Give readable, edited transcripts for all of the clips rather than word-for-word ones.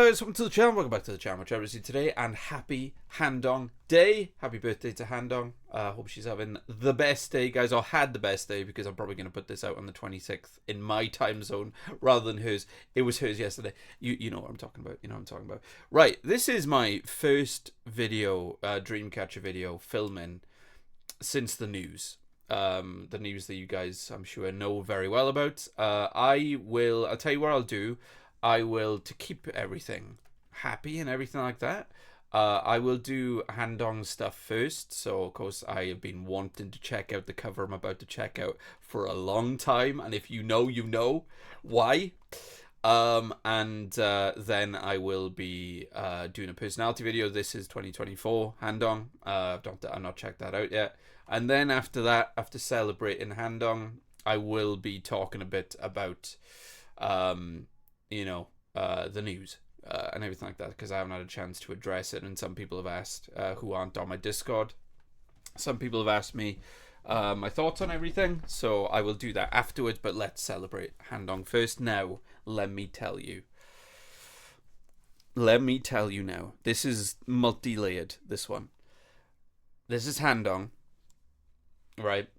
guys, welcome to the channel, welcome back to the channel, whichever is today, and happy Handong Day. Happy birthday to Handong. Hope she's having the best day, guys, or had the best day, because I'm probably going to put this out on the 26th in my time zone rather than hers. It was hers yesterday. You know what I'm talking about. You know what I'm talking about. Right, this is my first video, Dreamcatcher video, filming since the news. The news that you guys, I'm sure, know very well about. I'll tell you what I'll do. I will, to keep everything happy and everything like that, I will do Handong stuff first. So, of course, I have been wanting to check out the cover I'm about to check out for a long time. And if you know why. Then I will be doing a personality video. This is 2024 Handong. I've not checked that out yet. And then after that, after celebrating Handong, I will be talking a bit about the news and everything like that, because I haven't had a chance to address it, and some people have asked who aren't on my Discord. Some people have asked me my thoughts on everything, so I will do that afterwards, but let's celebrate Handong first. Now, let me tell you now, this is multi-layered, this one. This is Handong, right,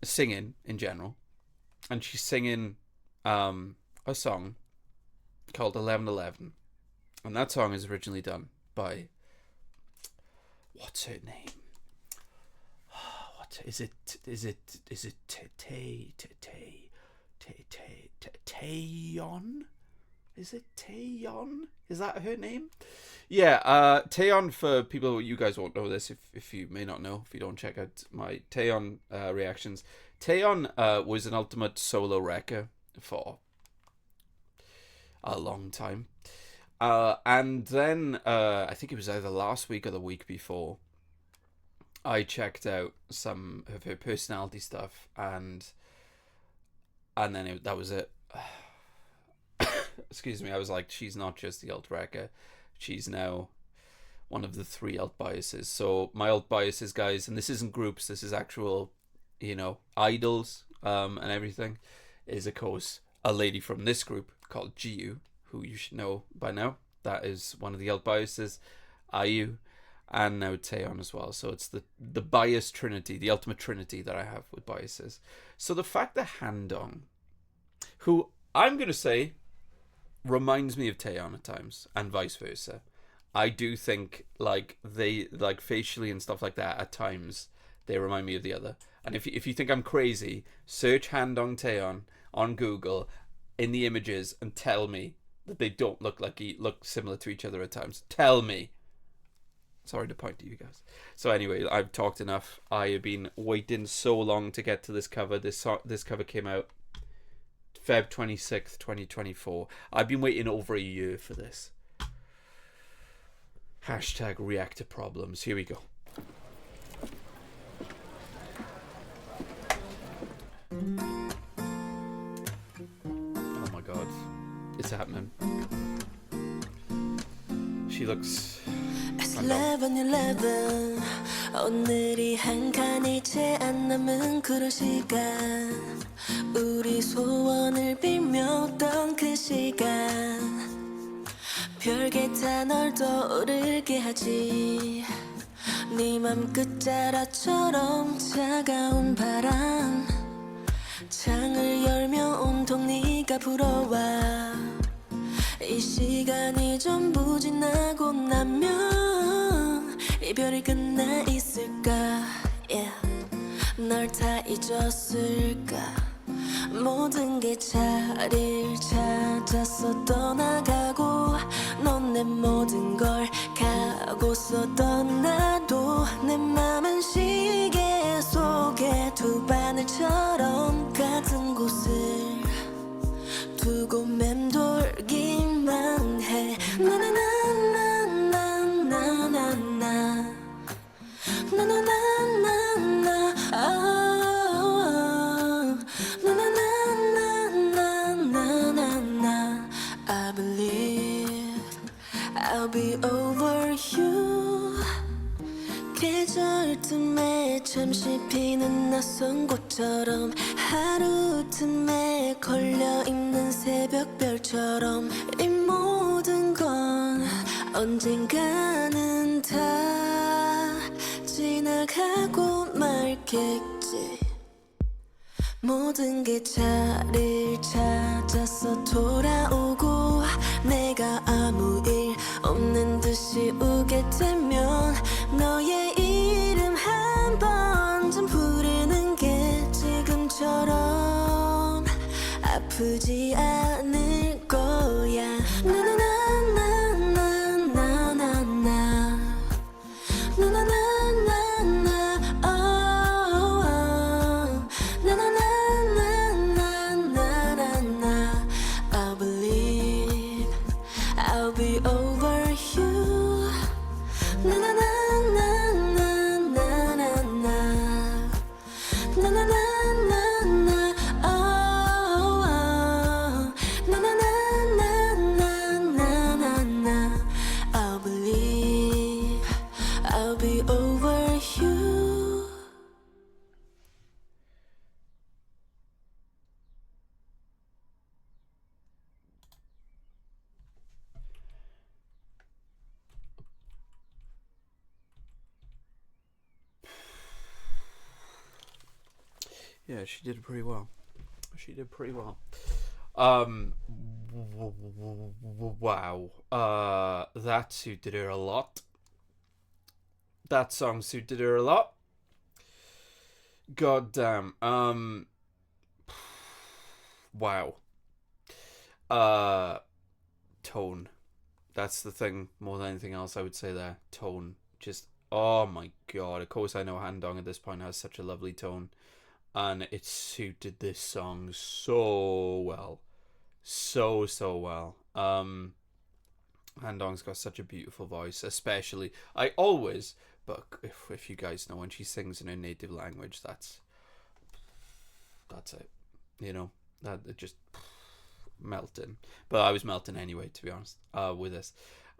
singing in general, and she's singing a song called 1111, and that song is originally done by, what's her name? What is it? Is it Taeyeon? Is it Taeyeon? Is that her name? Yeah, Taeyeon, for people, you guys won't know this if you may not know, if you don't check out my Taeyeon reactions. Taeyeon was an ultimate solo wrecker for a long time, and then I think it was either last week or the week before, I checked out some of her personality stuff, and then that was it. Excuse me, I was like, she's not just the alt wrecker, she's now one of the 3 alt biases. So my alt biases, guys, and this isn't groups, this is actual, idols and everything, is of course a lady from this group called GU, who you should know by now. That is one of the alt biases, IU, and now Taeyeon as well. So it's the bias trinity, the ultimate trinity that I have with biases. So the fact that Handong, who I'm going to say reminds me of Taeyeon at times, and vice versa. I do think, they, facially and stuff like that, at times, they remind me of the other. And if you think I'm crazy, search Handong Taeyeon on Google in the images and tell me that they don't look similar to each other at times. Tell me. Sorry to point to you guys. So anyway, I've talked enough. I have been waiting so long to get to this cover. This cover came out Feb 26th, 2024. I've been waiting over a year for this. Hashtag reactor problems. Here we go. Oh my god. It's happening. She looks... It's 11:11. 오늘이 한 칸이 채 안 남은 그런 시간. 우리 소원을 빌며던 그 시간. 별게 다 널 떠오르게 하지. 네 맘 끝자락처럼 차가운 바람. 창을 열며 온통 네가 불어와. 이 시간이 전부 지나고 나면 이별이 끝나 있을까, yeah. 널 다 잊었을까. 모든 게 자리를 찾아서 떠나가고 넌 내 모든 걸 가고서 떠나도 내 맘은 시계 속에 두 바늘처럼 같은 곳을 두고 맴돌기만 해. 나나나나나나나나 나나나나나 나나나나나나나 I believe I'll be over you. 계절 틈에 잠시 피는 낯선 꽃처럼 하루 틈에 걸려있는 새벽별처럼 이 모든 건 언젠가는 다 지나가고 말겠지. 모든 게 자리를 찾아서 돌아오고 내가 아무 일 없는 듯이 우게 되면 너의 이름 한 번쯤 부르는 게 지금처럼 아프지 않을 거야. I believe I'll be over you. Na na na na na na na na na na na na na oh na na na na na na na na. I believe I'll be over you. Yeah, she did pretty well. She did pretty well. Wow. That suited her a lot. That song suited her a lot. God damn. Wow. Tone. That's the thing more than anything else I would say there. Tone. Just, oh my god. Of course I know Handong at this point has such a lovely tone. And it suited this song so well. So well. Handong's got such a beautiful voice, especially. I always, but if you guys know, when she sings in her native language, that's it. You know, that it just melting. But I was melting anyway, to be honest, with this.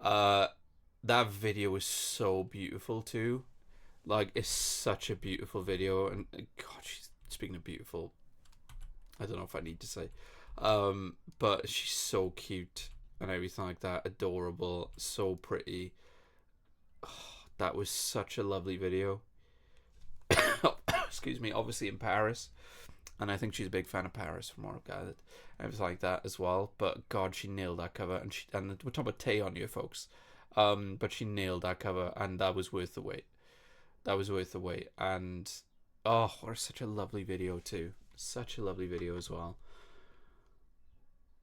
That video was so beautiful too. Like, it's such a beautiful video, and god, speaking of beautiful, I don't know if I need to say, but she's so cute and everything like that. Adorable, so pretty. Oh, that was such a lovely video. Excuse me. Obviously in Paris, and I think she's a big fan of Paris from what I've gathered, and everything like that as well. But god, she nailed that cover, and we're talking about Tay on here, folks. But she nailed that cover, and that was worth the wait. That was worth the wait. And oh, what such a lovely video too. Such a lovely video as well.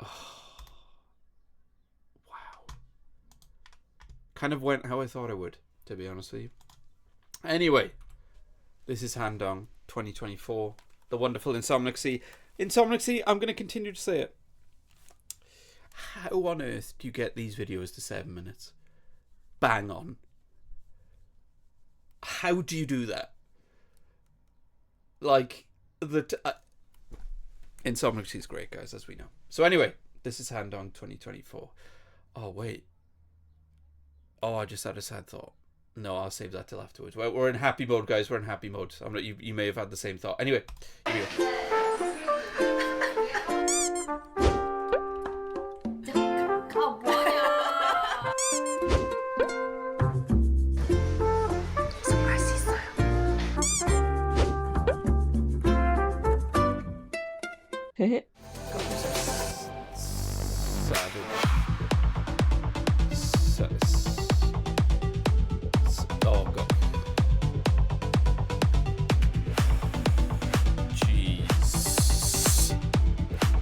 Oh, wow. Kind of went how I thought it would, to be honest with you. Anyway, this is Handong 2024. The wonderful Insomniacy. Insomniacy, I'm going to continue to say it. How on earth do you get these videos to 7 minutes? Bang on. How do you do that? Like, Insomniacy is great, guys, as we know. So anyway, this is Handong 2024. Oh, wait. Oh, I just had a sad thought. No, I'll save that till afterwards. We're in happy mode, guys. We're in happy mode. You may have had the same thought. Anyway, here we go. Oh god.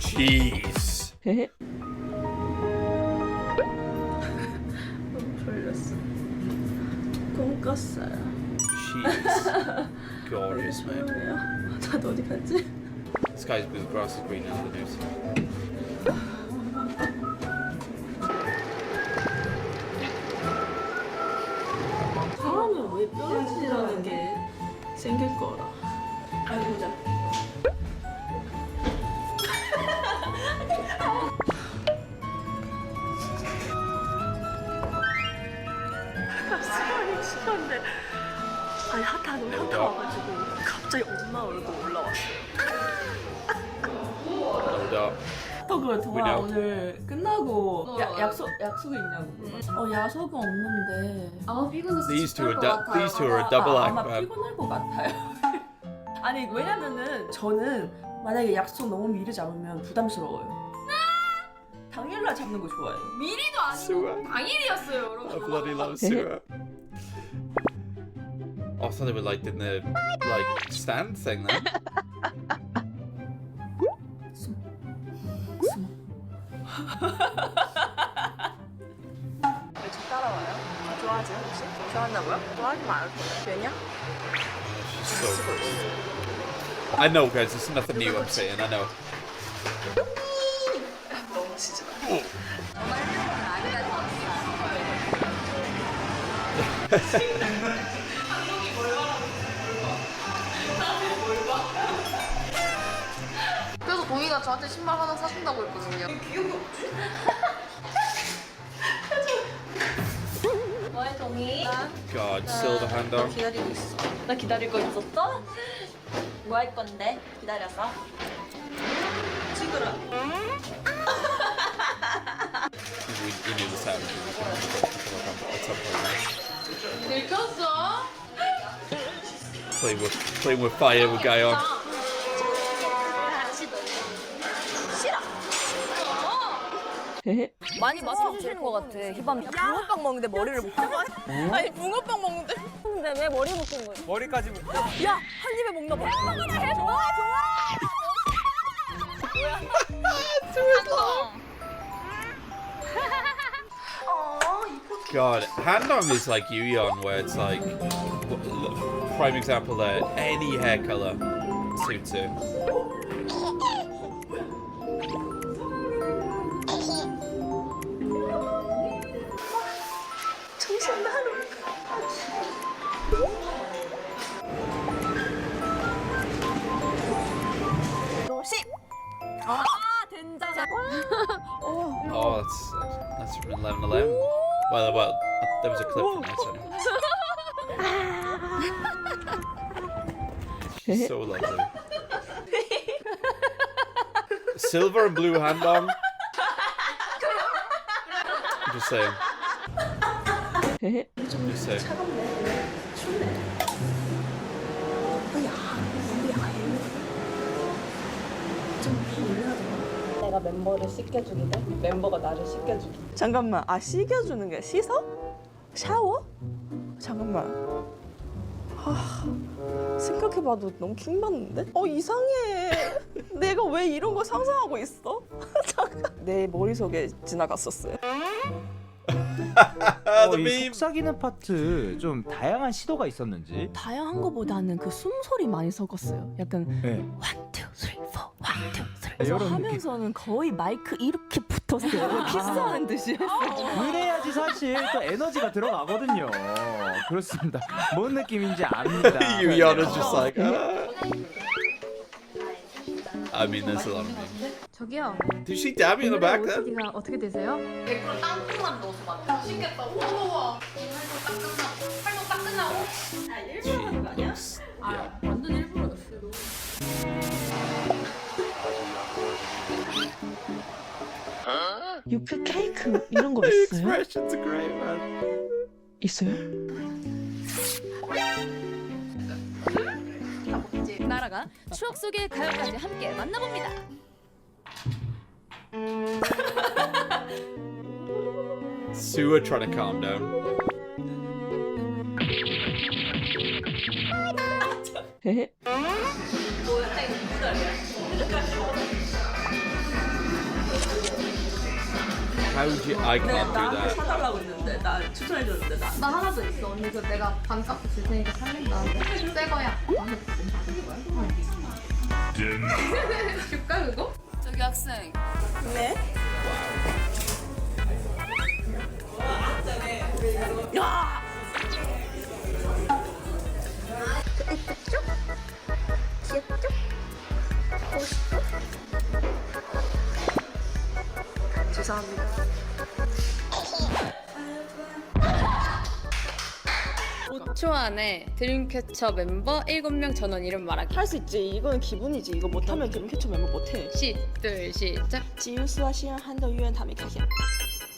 Jeez. 너무 졸렸어. 꿈 꿨어요. She's gorgeous, man. 왜요? 다들 어디 갔지? The sky's blue, the grass is green, and the news. 사람은 왜 뾰루지라는 게 생길 거라. 아니 보자. 수많이 시간데 아니 핫하고 현타 와가지고 갑자기 엄마 얼굴 올라왔어요. Hold up. 그걸 We know. 오늘 끝나고 약속이 있냐고. 약속은 없는데. 아마 피곤해서 These two are 집갈 것 같아요. these two are a double act, 아마 man. 피곤할 것 같아요. 아니 왜냐면은 저는 만약에 약속 너무 미리 잡으면 부담스러워요. 당일날 잡는 거 좋아해요. 미리도 아니고 수아. 당일이었어요, I 여러분. bloody love Sua. I thought they were like in the like stand thing then. 왜 저 따라와요? 좋아하지 혹시? 좋아한다고요? 좋아하지 말아요. 왜냐? She's so good. I know, guys. It's nothing new. I'm saying. I know. 너무 치지 마. 그래서 동이가 저한테 신발 하나 사준다고 했거든요. 기억이 없지? 뭐해, 동이? God, Silver Handong. 기다리고 있어. 나 기다릴 거 있었어? 뭐 할 건데? 기다려서. 찍으라. We knew the sound. At some point. 들켰어? Playing with fire with Guy on. 많이 맞춰주시는 것 같아. 희밤 붕어빵 먹는데 머리를 묶어. 아니 붕어빵 먹는데. 근데 왜 머리 묶은 거야? 머리까지 묶어. 야, 한 입에 먹나 봐. 해, 좋아, God, Handong is like Yuyeon, where it's like prime example there. Any hair color suits it. 정신 나는. 아, 된장. Oh, that's from 11/11. Well, there was a clip from that. Anyway. She's so lovely. Silver and blue Handong. I'm just saying. Just saying. 내가 멤버를 씻겨주기 대 멤버가 나를 씻겨주기. 잠깐만, 씻겨주는 게 씻어? 샤워? 잠깐만. 생각해봐도 너무 킹받는데? 이상해. 내가 왜 이런 거 상상하고 있어? 잠깐. 내 머릿속에 지나갔었어요. The 이 meme. 속삭이는 파트 좀 다양한 시도가 있었는지. 다양한 거보다는 그 숨소리 많이 섞었어요. 약간 네. 1, 2, 3, 4, 1, 2, 3 이런 그래서 하면서는 거의 마이크 이렇게 붙었어요. 키스하는 듯이 했어요. 그래야지 사실 또 에너지가 들어가거든요. 그렇습니다. 뭔 느낌인지 압니다. Yuyeon is just like. I mean, there's a lot of memes. 저기요. Did you see Dabby in the back there? OCD가 어떻게 되세요? 100% 땅콩만 넣어서 막 신겠다. 우와. 활동 딱 끝나고. Looks, yeah. 완전 일부러였어요. 유표 케이크 이런 거 The 있어요? expressions are great, man. 있어요? 나라가 추억 속의 가요까지 함께 만나봅니다. Sua trying to calm down. How would you? I can't do 나한테 that. 사달라고 했는데 나 추천해줬는데 나. 나 하나 더 있어. 언니 그 내가 반값 줄 테니까 살린다. 새 거야. 나한테 받은 거야? 줄까 그거? 저기 학생. 네? 야! 귀엽죠? 멋있죠? 죄송합니다. 3초 안에 드림캐쳐 멤버 7명 전원 이름 말하기. 할 수 있지. 이거는 기분이지. 이거 못하면 드림캐쳐 멤버 못해. 시작. 지우스와 시연 한동 유연 담이 가현.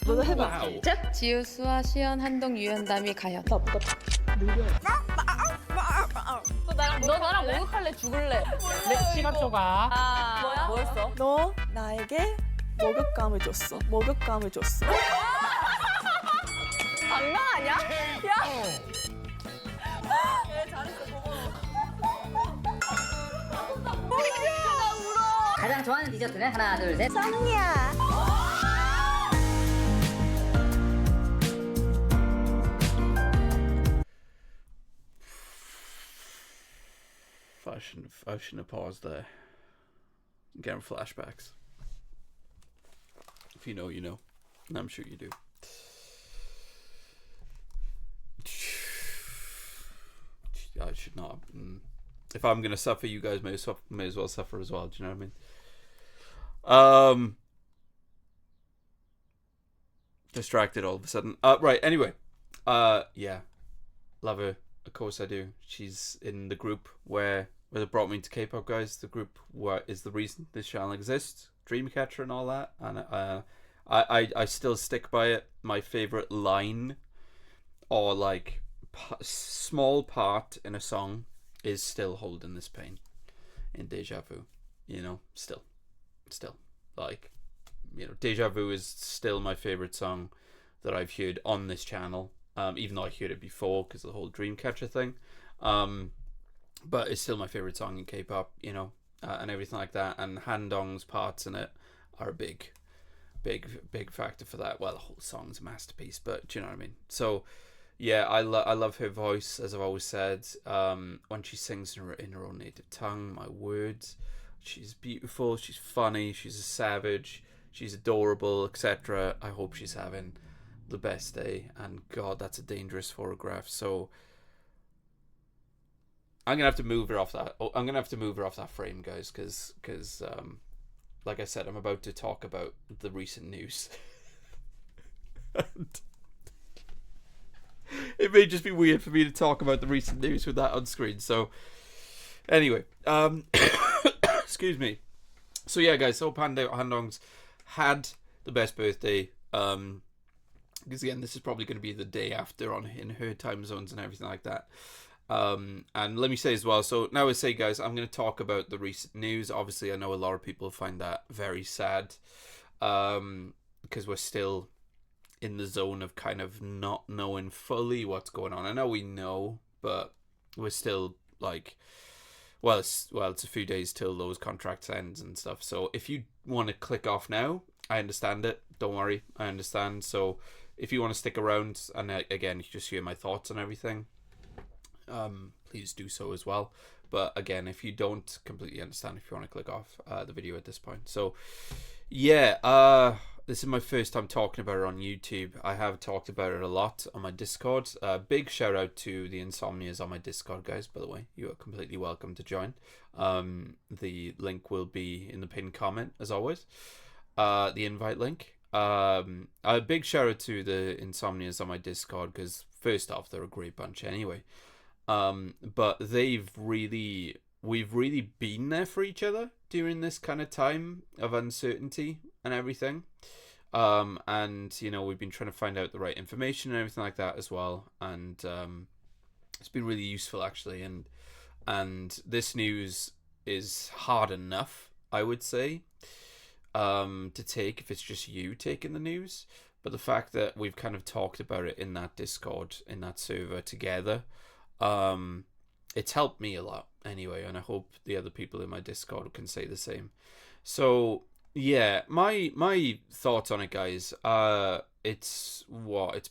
너도 해봐. 시작. 지우스와 시연, 한동, 유연담이 가현. 너 나랑 목욕할래 죽을래? 시간 초과. 뭐야? 뭐였어? 너 나에게 목욕감을 줬어. 목욕감을 줬어. 장난 아니야? 가장 좋아하는 디저트는 하나, 둘, 셋. 썸이야. I shouldn't have paused there. I'm getting flashbacks. If you know, you know. And I'm sure you do. I should not. If I'm gonna suffer, you guys may as well suffer as well. Do you know what I mean? Distracted all of a sudden. Right. Anyway. Yeah. Love her. Of course I do. She's in the group where they brought me to K-pop, guys. The group is the reason this channel exists. Dreamcatcher and all that. And I still stick by it. My favorite line, or like small part in a song, is still Holding This Pain in Deja Vu. You know, still like, you know, Deja Vu is still my favorite song that I've heard on this channel. Even though I heard it before because of the whole Dreamcatcher thing. But it's still my favorite song in K-pop, you know, and everything like that. And Handong's parts in it are a big factor for that. Well, the whole song's a masterpiece, but do you know what I mean? So, yeah, I love her voice, as I've always said. When she sings in her own native tongue, my words, she's beautiful, she's funny, she's a savage, she's adorable, etc. I hope she's having the best day, and God, that's a dangerous photograph. So I'm gonna have to move her off that. I'm gonna have to move her off that frame, guys, because like I said, I'm about to talk about the recent news. And it may just be weird for me to talk about the recent news with that on screen. So anyway, excuse me. So yeah, guys. So Handong's had the best birthday. Because again, this is probably going to be the day after in her time zones and everything like that. And let me say as well, so now I say, guys, I'm going to talk about the recent news. Obviously, I know a lot of people find that very sad, because we're still in the zone of kind of not knowing fully what's going on. I know we know, but we're still like, well, it's a few days till those contracts ends and stuff. So if you want to click off now, I understand it. Don't worry, I understand. So if you want to stick around and again, you just hear my thoughts on everything, please do so as well. But again, if you don't completely understand, if you want to click off the video at this point. So yeah, this is my first time talking about it on YouTube. I have talked about it a lot on my Discord. Big shout out to the Insomnias on my Discord, guys, by the way. You are completely welcome to join. The link will be in the pinned comment, as always. The invite link. A big shout out to the Insomnias on my Discord, because first off, they're a great bunch anyway. But we've really been there for each other during this kind of time of uncertainty and everything. And you know, we've been trying to find out the right information and everything like that as well. And it's been really useful actually. And this news is hard enough, I would say, to take if it's just you taking the news. But the fact that we've kind of talked about it in that Discord, in that server together, it's helped me a lot anyway, and I hope the other people in my Discord can say the same. So yeah, my thoughts on it, guys. It's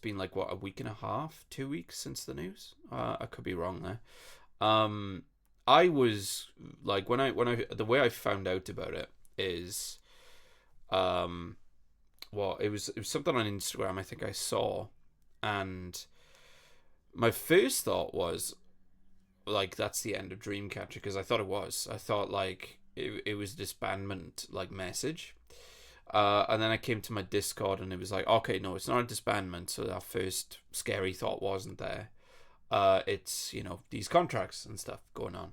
been like a week and a half, 2 weeks since the news. I could be wrong there. I was like, when I the way I found out about it is, it was something on Instagram I think I saw, and my first thought was like, that's the end of Dreamcatcher, because I thought it was. I thought like it was disbandment like message. And then I came to my Discord and it was like, okay, no, it's not a disbandment. So that first scary thought wasn't there. it's, you know, these contracts and stuff going on.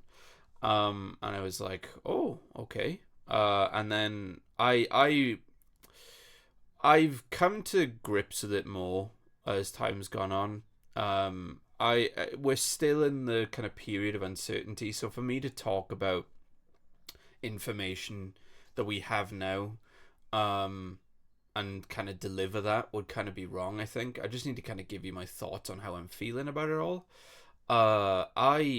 And I was like, oh, okay. And then I've come to grips with it more as time's gone on. We're still in the kind of period of uncertainty, so for me to talk about information that we have now, and kind of deliver that would kind of be wrong, I think. I just need to kind of give you my thoughts on how I'm feeling about it all. I'm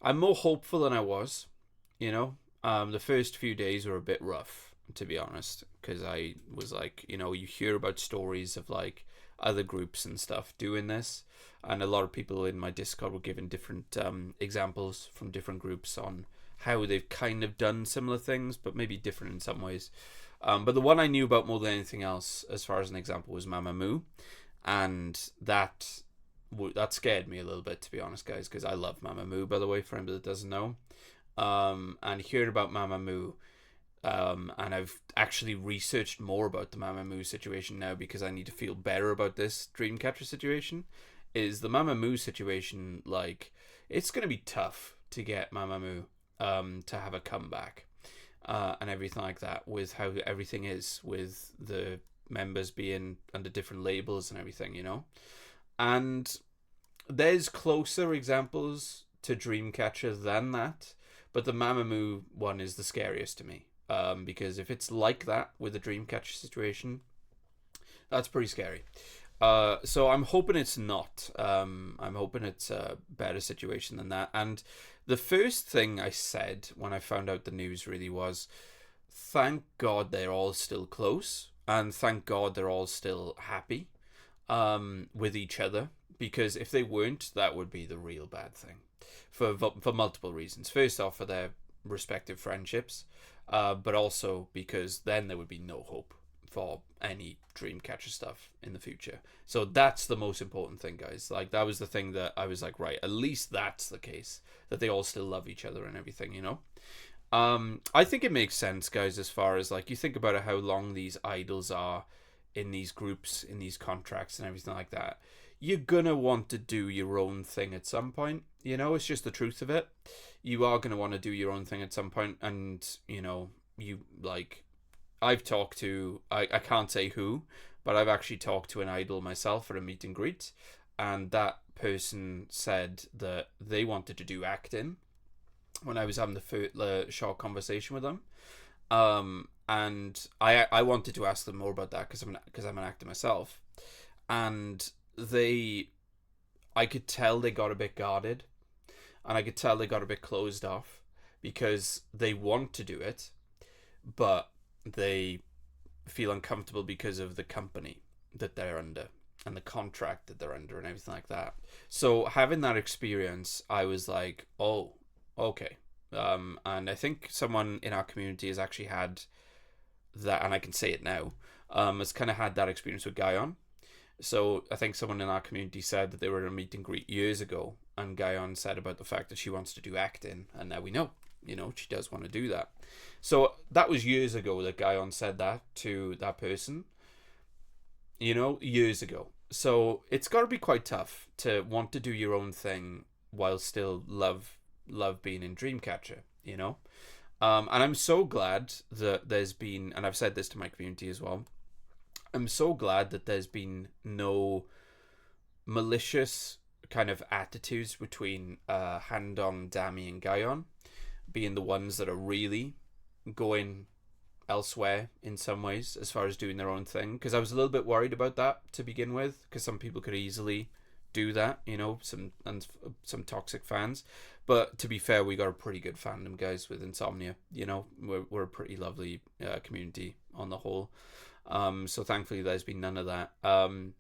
more hopeful than I was, you know. The first few days were a bit rough, to be honest, because I was like, you know, you hear about stories of like other groups and stuff doing this, and a lot of people in my Discord were giving different examples from different groups on how they've kind of done similar things, but maybe different in some ways. But the one I knew about more than anything else, as far as an example, was Mamamoo, and that scared me a little bit, to be honest, guys, because I love Mamamoo, by the way, for anybody that doesn't know. And hearing about Mamamoo, and I've actually researched more about the Mamamoo situation now because I need to feel better about this Dreamcatcher situation. Is the Mamamoo situation, like, it's going to be tough to get Mamamoo to have a comeback, and everything like that, with how everything is with the members being under different labels and everything, you know. And there's closer examples to Dreamcatcher than that, but the Mamamoo one is the scariest to me, because if it's like that with the Dreamcatcher situation, that's pretty scary. So I'm hoping it's not. I'm hoping it's a better situation than that. And the first thing I said when I found out the news really was, thank God they're all still close, and thank God they're all still happy with each other, because if they weren't, that would be the real bad thing for multiple reasons. First off, for their respective friendships, but also because then there would be no hope for any Dreamcatcher stuff in the future. So that's the most important thing, guys. Like, that was the thing that I was like, right, at least that's the case, that they all still love each other and everything, you know. I think it makes sense, guys, as far as, like, you think about how long these idols are in these groups, in these contracts and everything like that. You're gonna want to do your own thing at some point, you know. It's just the truth of it. You are gonna want to do your own thing at some point, and, you know, you, like, I've talked to, I can't say who, but I've actually talked to an idol myself at a meet and greet, and that person said that they wanted to do acting when I was having the short conversation with them. And I wanted to ask them more about that because I'm an actor myself, and I could tell they got a bit guarded, and I could tell they got a bit closed off, because they want to do it, but they feel uncomfortable because of the company that they're under and the contract that they're under and everything like that. So having that experience, I was like, oh, okay. And I think someone in our community has actually had that, and I can say it now, has kind of had that experience with Guyon. So I think someone in our community said that they were at a meet and greet years ago, and Guyon said about the fact that she wants to do acting, and now we know, you know, she does want to do that. So that was years ago that Guyon said that to that person, you know, years ago. So it's got to be quite tough to want to do your own thing while still love being in Dreamcatcher, you know. And I'm so glad that there's been, and I've said this to my community as well, I'm so glad that there's been no malicious kind of attitudes between Handong, Dami, and Guyon being the ones that are really going elsewhere in some ways as far as doing their own thing, because I was a little bit worried about that to begin with, because some people could easily do that, you know, some toxic fans. But to be fair, we got a pretty good fandom, guys, with Insomnia, you know. We're a pretty lovely community on the whole, so thankfully there's been none of that. I'm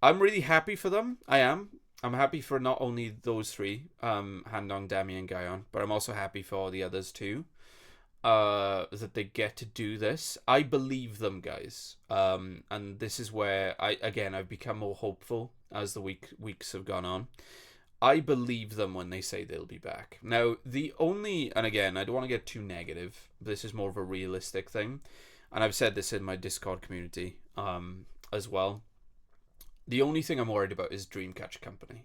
really happy for them. I'm happy for not only those three, Handong, Dami, and Guyon, but I'm also happy for the others too, that they get to do this. I believe them, guys, and this is where I've become more hopeful as the weeks have gone on. I believe them when they say they'll be back. Now, and again, I don't want to get too negative, this is more of a realistic thing, and I've said this in my Discord community as well. The only thing I'm worried about is Dreamcatcher Company.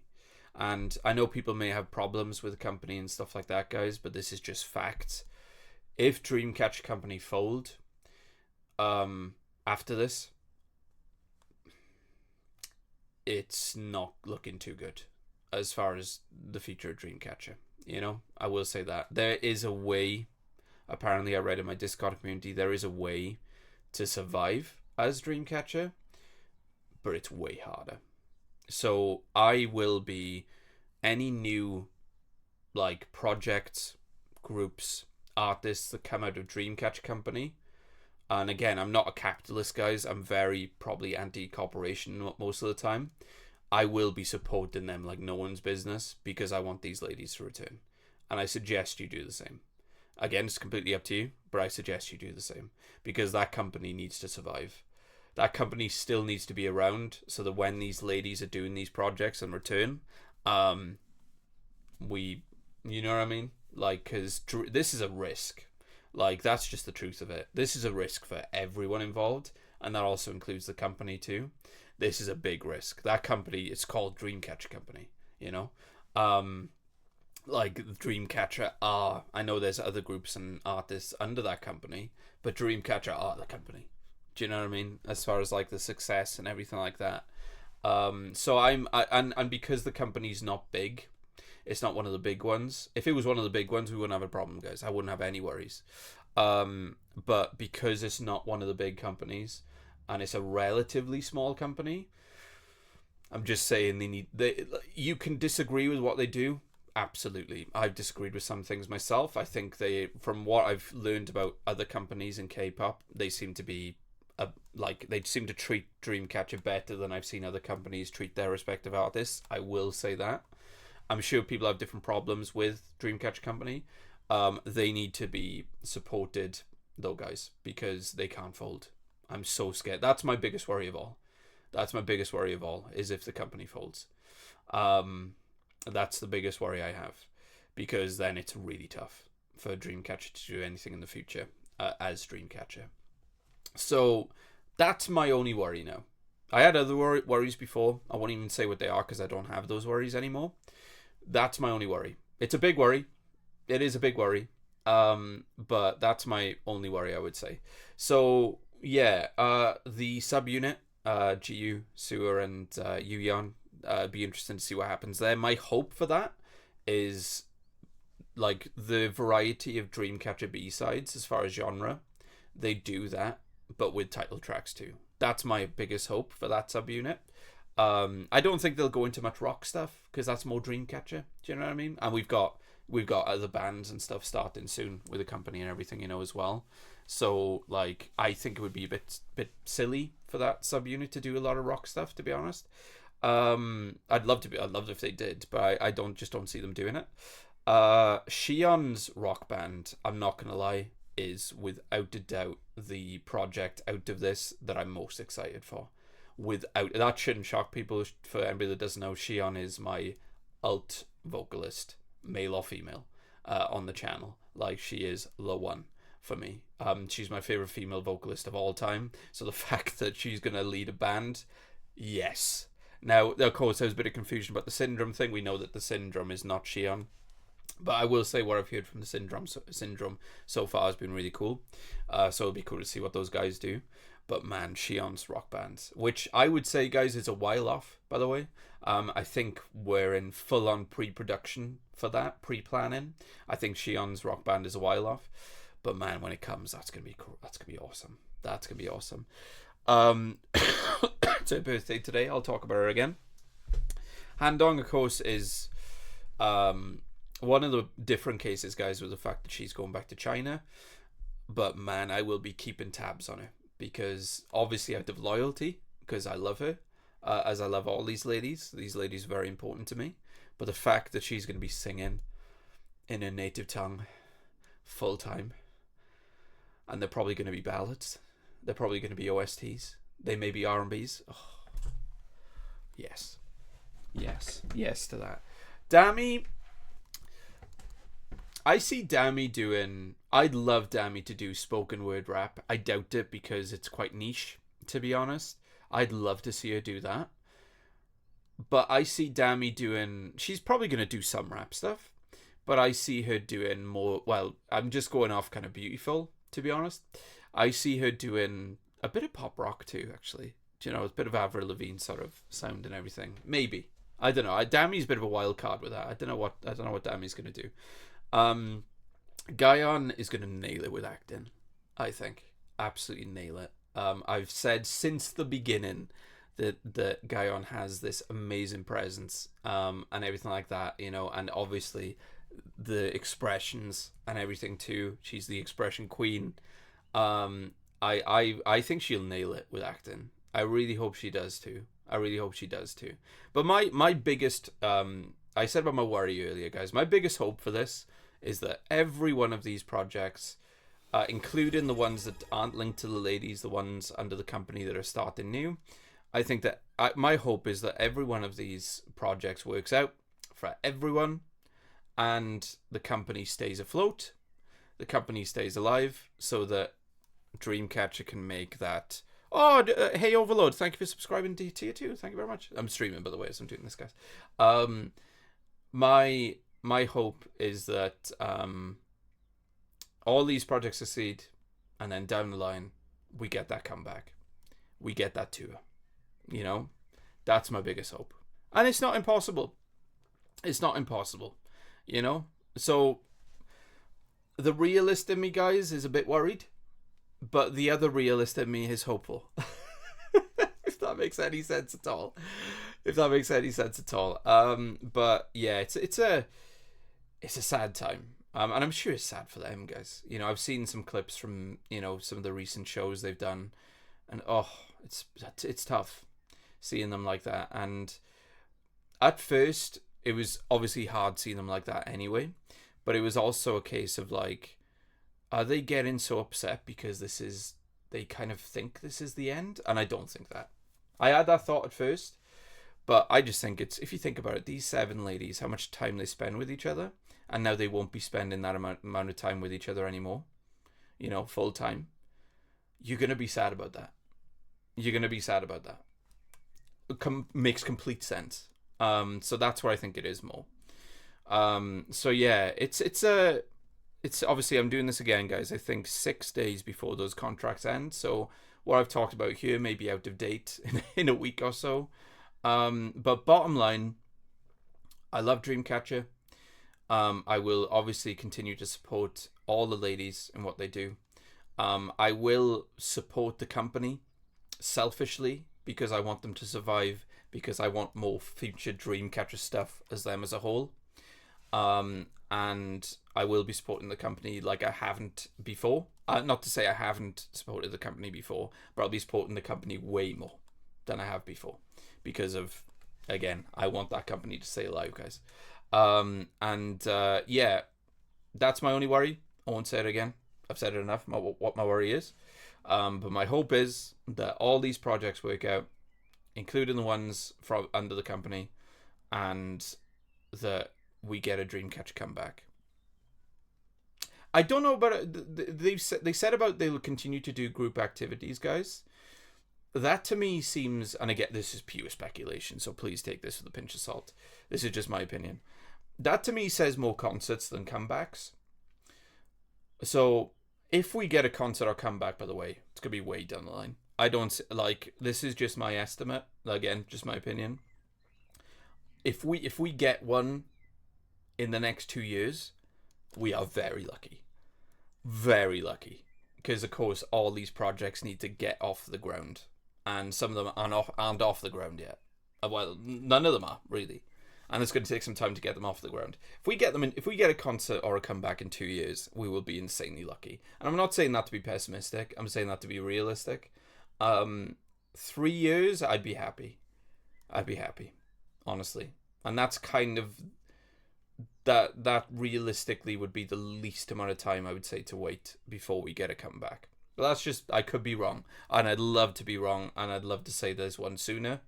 And I know people may have problems with the company and stuff like that, guys, but this is just fact. If Dreamcatcher Company fold after this, it's not looking too good as far as the future of Dreamcatcher. You know, I will say that. There is a way, apparently I read in my Discord community, there is a way to survive as Dreamcatcher, but it's way harder. So I will be any new like projects, groups, artists that come out of Dreamcatcher Company. And again, I'm not a capitalist, guys. I'm very probably anti-corporation most of the time. I will be supporting them like no one's business because I want these ladies to return. And I suggest you do the same. Again, it's completely up to you, but I suggest you do the same because that company needs to survive. That company still needs to be around so that when these ladies are doing these projects and return, you know what I mean? Like, because this is a risk. Like, that's just the truth of it. This is a risk for everyone involved, and that also includes the company too. This is a big risk. That company, it's called Dreamcatcher Company, you know? Like, Dreamcatcher are, I know there's other groups and artists under that company, but Dreamcatcher are the company. Do you know what I mean? As far as, like, the success and everything like that. So and because the company's not big, it's not one of the big ones. If it was one of the big ones, we wouldn't have a problem, guys. I wouldn't have any worries. But because it's not one of the big companies and it's a relatively small company, I'm just saying you can disagree with what they do. Absolutely. I've disagreed with some things myself. I think from what I've learned about other companies in K-pop, they seem to be they seem to treat Dreamcatcher better than I've seen other companies treat their respective artists. I will say that. I'm sure people have different problems with Dreamcatcher Company. They need to be supported, though, guys, because they can't fold. I'm so scared. That's my biggest worry of all. That's my biggest worry of all, is if the company folds. That's the biggest worry I have, because then it's really tough for Dreamcatcher to do anything in the future as Dreamcatcher. So that's my only worry now. I had other worries before. I won't even say what they are because I don't have those worries anymore. That's my only worry. It's a big worry. It is a big worry. But that's my only worry, I would say. So, yeah, the subunit, GU, Sewer, and Yuyeon, be interesting to see what happens there. My hope for that is, like, the variety of Dreamcatcher B-sides as far as genre. They do that, but with title tracks too. That's my biggest hope for that subunit. I don't think they'll go into much rock stuff because that's more Dreamcatcher. Do you know what I mean? And we've got other bands and stuff starting soon with the company and everything, you know, as well. So, like, I think it would be a bit silly for that subunit to do a lot of rock stuff, to be honest. I'd love if they did, but I don't see them doing it. Xi'an's rock band, I'm not gonna lie, is without a doubt the project out of this that I'm most excited for. That shouldn't shock people. For anybody that doesn't know, Xi'an is my alt vocalist, male or female, on the channel. Like, she is the one for me. She's my favorite female vocalist of all time. So the fact that she's gonna lead a band, yes. Now, of course, there's a bit of confusion about the Syndrome thing. We know that the Syndrome is not Xi'an. But I will say what I've heard from the Syndrome so far has been really cool. So it'll be cool to see what those guys do. But man, Xi'an's rock bands, which I would say, guys, is a while off, by the way. I think we're in full-on pre-production for that, pre-planning. I think Xi'an's rock band is a while off. But man, when it comes, that's gonna be cool. That's gonna be awesome. That's gonna be awesome. It's her birthday today. I'll talk about her again. Handong, of course, is one of the different cases, guys, with the fact that she's going back to China. But man, I will be keeping tabs on her because obviously out of loyalty, because I love her, as I love all these ladies. These ladies are very important to me. But the fact that she's going to be singing in her native tongue full time, and they're probably going to be ballads. They're probably going to be OSTs. They may be R&Bs. Oh. Yes. Yes to that. Dami, I see Dami doing... I'd love Dami to do spoken word rap. I doubt it because it's quite niche, to be honest. I'd love to see her do that. But I see Dami doing... She's probably going to do some rap stuff. But I see her doing more... Well, I'm just going off kind of Beautiful, to be honest. I see her doing a bit of pop rock too, actually. Do you know, a bit of Avril Lavigne sort of sound and everything. Maybe. I don't know. Dami's a bit of a wild card with that. I don't know what Dami's going to do. Guyon is going to nail it with acting, I think. Absolutely nail it. I've said since the beginning that Guyon has this amazing presence and everything like that, you know, and obviously the expressions and everything too. She's the expression queen. I think she'll nail it with acting. I really hope she does too. But my biggest I said about my worry earlier, guys. My biggest hope for this is that every one of these projects, including the ones that aren't linked to the ladies, the ones under the company that are starting new, I think that my hope is that every one of these projects works out for everyone, and the company stays afloat, the company stays alive, so that Dreamcatcher can make that. Oh, hey Overload, thank you for subscribing to Tier 2. Thank you very much. I'm streaming, by the way, as I'm doing this, guys. My hope is that all these projects succeed, and then down the line, we get that comeback. We get that tour. You know? That's my biggest hope. And it's not impossible. It's not impossible. You know? So, the realist in me, guys, is a bit worried. But the other realist in me is hopeful. If that makes any sense at all. But yeah, it's a sad time. And I'm sure it's sad for them, guys. You know, I've seen some clips from, you know, some of the recent shows they've done, and it's tough seeing them like that. And at first, it was obviously hard seeing them like that anyway. But it was also a case of like, are they getting so upset because they kind of think this is the end? And I don't think that. I had that thought at first, but I just think if you think about it, these 7 ladies, how much time they spend with each other, and now they won't be spending that amount of time with each other anymore, you know, full time. You're going to be sad about that. Makes complete sense. So that's what I think it is more. So yeah, it's obviously, I'm doing this again, guys, I think 6 days before those contracts end. So what I've talked about here may be out of date in a week or so. But bottom line, I love Dreamcatcher. I will obviously continue to support all the ladies and what they do. I will support the company selfishly because I want them to survive, because I want more future Dreamcatcher stuff as them as a whole. And I will be supporting the company like I haven't before. Not to say I haven't supported the company before, but I'll be supporting the company way more than I have before. Because of, again, I want that company to stay alive, guys. Yeah, that's my only worry. I won't say it again. I've said it enough, what my worry is. But my hope is that all these projects work out, including the ones from under the company, and that we get a Dreamcatcher comeback. I don't know about it. They said about they will continue to do group activities, guys. That to me seems, and again, this is pure speculation, so please take this with a pinch of salt. This is just my opinion. That to me says more concerts than comebacks. So if we get a concert or comeback, by the way, it's gonna be way down the line. I don't like. This is just my estimate. Again, just my opinion. If we get one in the next 2 years, we are very lucky. Very lucky. Because, of course, all these projects need to get off the ground. And some of them aren't off the ground yet. Well, none of them are, really. And it's going to take some time to get them off the ground. If we get a concert or a comeback in 2 years, we will be insanely lucky. And I'm not saying that to be pessimistic. I'm saying that to be realistic. 3 years, I'd be happy. Honestly. And that's kind of... That realistically would be the least amount of time I would say to wait before we get a comeback. But that's just, I could be wrong, and I'd love to be wrong, and I'd love to say there's one sooner,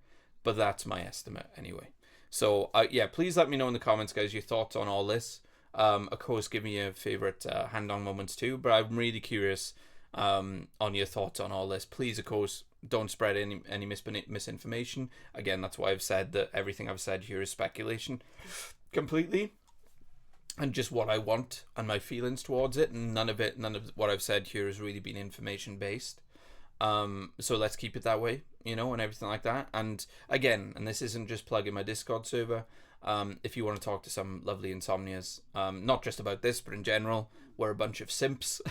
but that's my estimate anyway. So yeah, please let me know in the comments, guys, your thoughts on all this. Of course, give me your favorite Handong moments too, but I'm really curious on your thoughts on all this. Please, of course, don't spread any misinformation. Again, that's why I've said that everything I've said here is speculation completely, and just what I want and my feelings towards it. And none of what I've said here has really been information based. So let's keep it that way, you know, and everything like that. And again, and this isn't just plugging my Discord server. If you want to talk to some lovely insomnias, not just about this, but in general, we're a bunch of simps.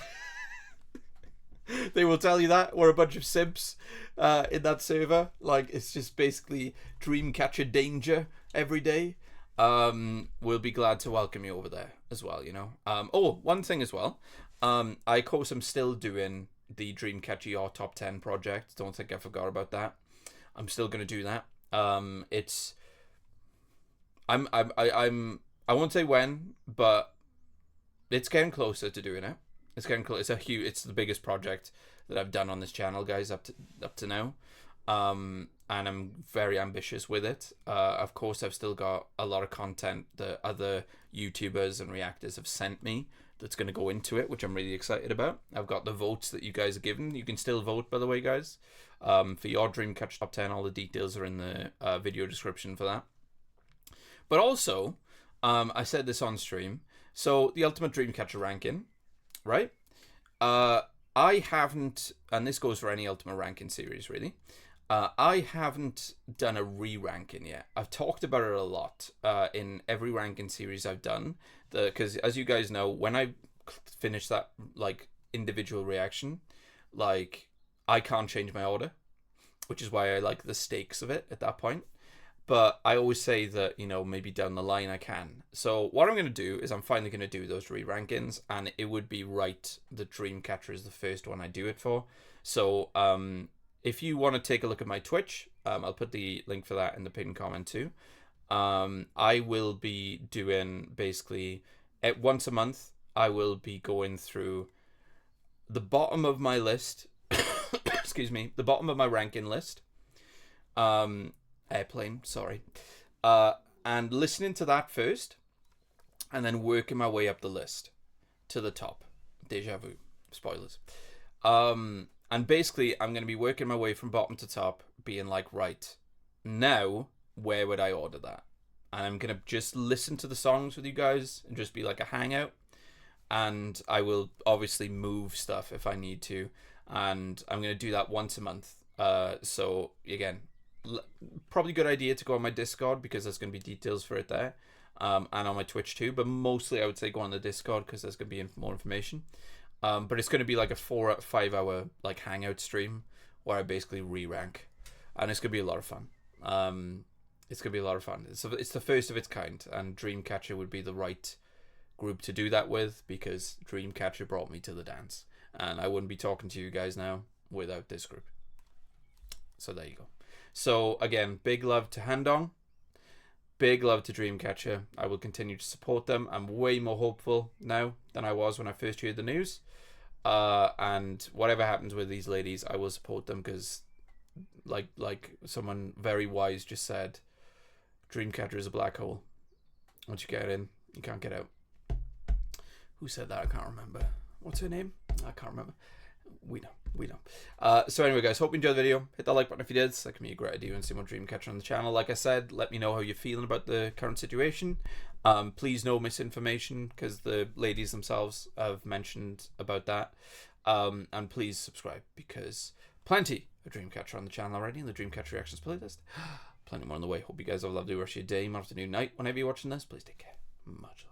They will tell you that we're a bunch of simps in that server. Like, it's just basically Dreamcatcher danger every day. We'll be glad to welcome you over there as well, you know. Oh, one thing as well. I, of course, am still doing the Dreamcatcher Your Top 10 project. Don't think I forgot about that. I'm still gonna do that. I won't say when, but it's getting closer to doing it. It's getting close. It's the biggest project that I've done on this channel, guys, up to now. And I'm very ambitious with it. Of course, I've still got a lot of content that other YouTubers and reactors have sent me that's going to go into it, which I'm really excited about. I've got the votes that you guys are given. You can still vote, by the way, guys. For your Dreamcatcher Top 10, all the details are in the video description for that. But also, I said this on stream. So, the Ultimate Dreamcatcher ranking, right? I haven't, and this goes for any Ultimate ranking series, really. I haven't done a re-ranking yet. I've talked about it a lot in every ranking series I've done. Because as you guys know, when I finish that like individual reaction, like I can't change my order, which is why I like the stakes of it at that point. But I always say that, you know, maybe down the line I can. So what I'm going to do is I'm finally going to do those re-rankings, and it would be right that Dreamcatcher is the first one I do it for. So if you want to take a look at my Twitch, I'll put the link for that in the pinned comment too. I will be doing basically once a month. I will be going through the bottom of my list. Excuse me, the bottom of my ranking list. Airplane, sorry. And listening to that first, and then working my way up the list to the top. Deja vu. Spoilers. And basically, I'm going to be working my way from bottom to top, being like, right, now, where would I order that? And I'm going to just listen to the songs with you guys and just be like a hangout. And I will obviously move stuff if I need to. And I'm going to do that once a month. So, again, probably a good idea to go on my Discord because there's going to be details for it there. And on my Twitch too. But mostly I would say go on the Discord because there's going to be more information. But it's going to be like a 4 or 5 hour like hangout stream where I basically re-rank. And it's going to be a lot of fun. It's going to be a lot of fun. It's the first of its kind. And Dreamcatcher would be the right group to do that with because Dreamcatcher brought me to the dance. And I wouldn't be talking to you guys now without this group. So there you go. So again, big love to Handong. Big love to Dreamcatcher. I will continue to support them. I'm way more hopeful now than I was when I first heard the news. And whatever happens with these ladies, I will support them because like someone very wise just said, Dreamcatcher is a black hole. Once you get in, you can't get out. Who said that? I can't remember. What's her name? I can't remember. We know. So anyway, guys, hope you enjoyed the video. Hit that like button if you did. So that can be a great idea and see more Dreamcatcher on the channel. Like I said, let me know how you're feeling about the current situation. Please no misinformation because the ladies themselves have mentioned about that. And please subscribe because plenty of Dreamcatcher on the channel already in the Dreamcatcher Reactions playlist. Plenty more on the way. Hope you guys have a lovely rest of your day, afternoon, night. Whenever you're watching this, please take care. Much love.